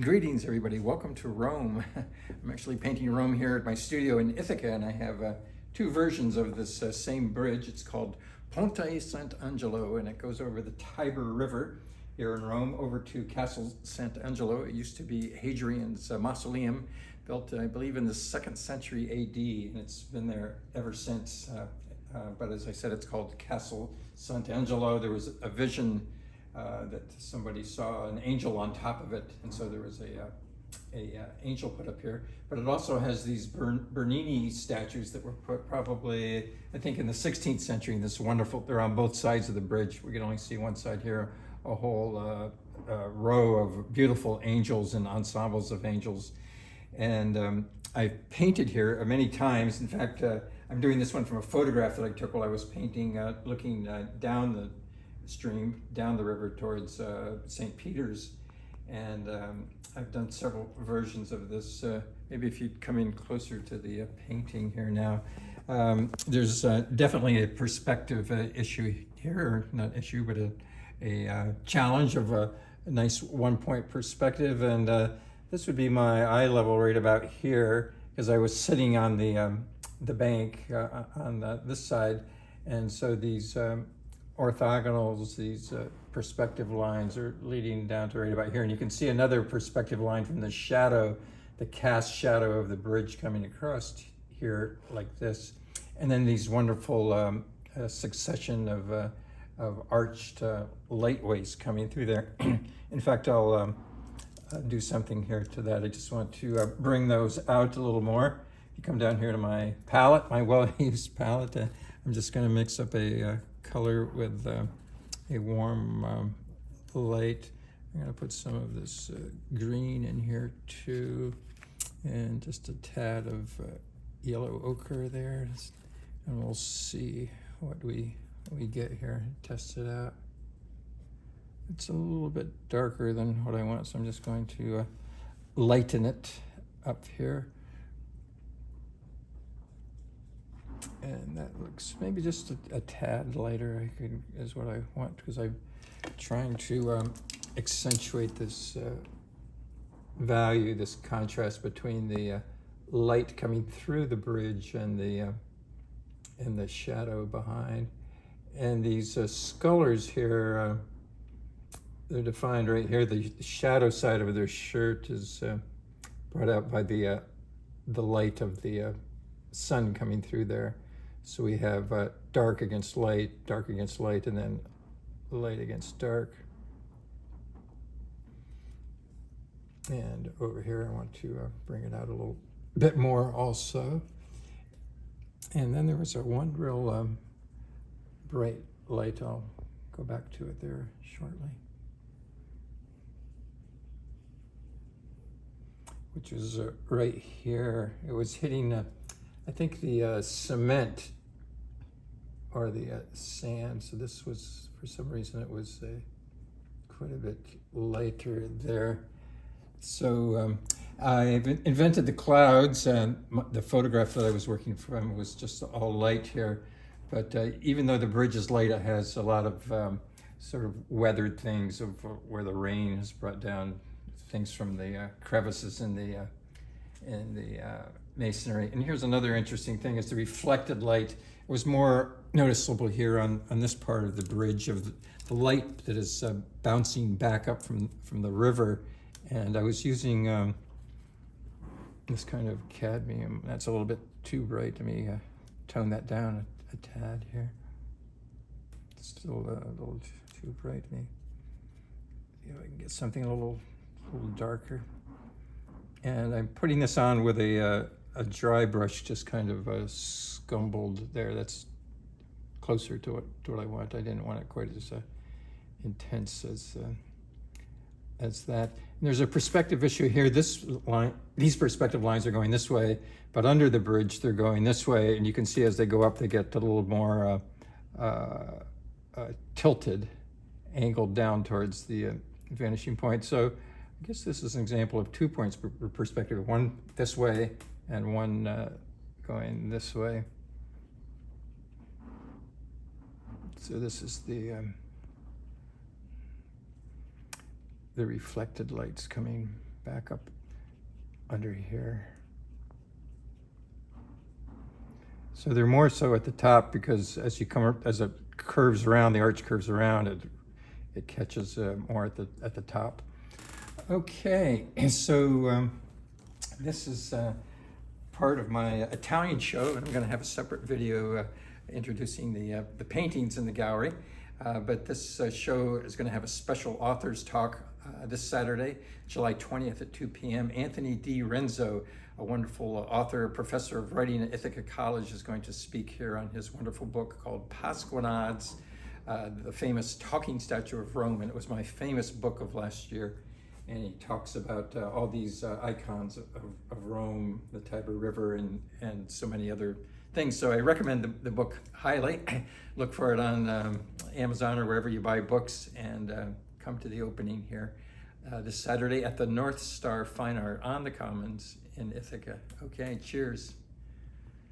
Greetings, everybody. Welcome to Rome. I'm actually painting Rome here at my studio in Ithaca, and I have two versions of this same bridge. It's called Ponte Sant Angelo, and it goes over the Tiber River here in Rome over to Castle Sant Angelo. It used to be Hadrian's mausoleum, built, I believe, in the 2nd century AD, and it's been there ever since. But as I said, it's called Castle Sant Angelo. There was a vision that somebody saw an angel on top of it, and so there was a angel put up here. But it also has these Bernini statues that were put probably, I think, in the 16th century. And this wonderful, they're on both sides of the bridge. We can only see one side here, a whole row of beautiful angels and ensembles of angels. And I've painted here many times. In fact, I'm doing this one from a photograph that I took while I was painting, looking down the stream, down the river towards St. Peter's. And I've done several versions of this. Maybe if you'd come in closer to the painting here now. There's definitely a perspective issue here, or not issue, but a challenge of a nice one-point perspective. And this would be my eye level right about here, because I was sitting on the bank on this side. And so these orthogonals, these perspective lines are leading down to right about here. And you can see another perspective line from the shadow, the cast shadow of the bridge coming across here like this. And then these wonderful succession of arched lightways coming through there. In fact, I'll do something here to that. I just want to bring those out a little more. If you come down here to my palette, my well-used palette, I'm just going to mix up a color with a warm light. I'm going to put some of this green in here too, and just a tad of yellow ochre there, and we'll see what we get here. Test it out. It's a little bit darker than what I want, so I'm just going to lighten it up here. And that looks maybe just a tad lighter is what I want, because I'm trying to accentuate this value, this contrast between the light coming through the bridge and the shadow behind. And these scullers here, they're defined right here. The shadow side of their shirt is brought out by the light of the sun coming through there. So we have dark against light, and then light against dark. And over here, I want to bring it out a little bit more also. And then there was one real bright light. I'll go back to it there shortly, which was right here. It was hitting, I think, the cement or the sand. So this was, for some reason, it was quite a bit lighter there. So I've invented the clouds, and the photograph that I was working from was just all light here. But even though the bridge is light, it has a lot of sort of weathered things of where the rain has brought down things from the crevices in the masonry. And here's another interesting thing: is the reflected light. It was more noticeable here on this part of the bridge, of the light that is bouncing back up from the river. And I was using this kind of cadmium. That's a little bit too bright to me. Tone that down a tad here. It's still a little too bright to me. See if I can get something a little darker. And I'm putting this on with a dry brush, just kind of scumbled there. That's closer to what I want. I didn't want it quite as intense as that. And there's a perspective issue here. These perspective lines are going this way, but under the bridge they're going this way. And you can see as they go up, they get a little more tilted, angled down towards the vanishing point. So I guess this is an example of 2 points per perspective, one this way and one going this way. So this is the reflected lights coming back up under here. So they're more so at the top because as you come up, as it curves around, the arch curves around, it catches more at the top. Okay, so this is part of my Italian show, and I'm going to have a separate video introducing the paintings in the gallery. But this show is going to have a special authors talk this Saturday, July 20th at 2 p.m. Anthony D. Renzo, a wonderful author, professor of writing at Ithaca College, is going to speak here on his wonderful book called Pasquinades, the famous talking statue of Rome. And it was my famous book of last year. And he talks about all these icons of Rome, the Tiber River, and so many other things. So I recommend the book highly. Look for it on Amazon or wherever you buy books, and come to the opening here this Saturday at the North Star Fine Art on the Commons in Ithaca. Okay, cheers.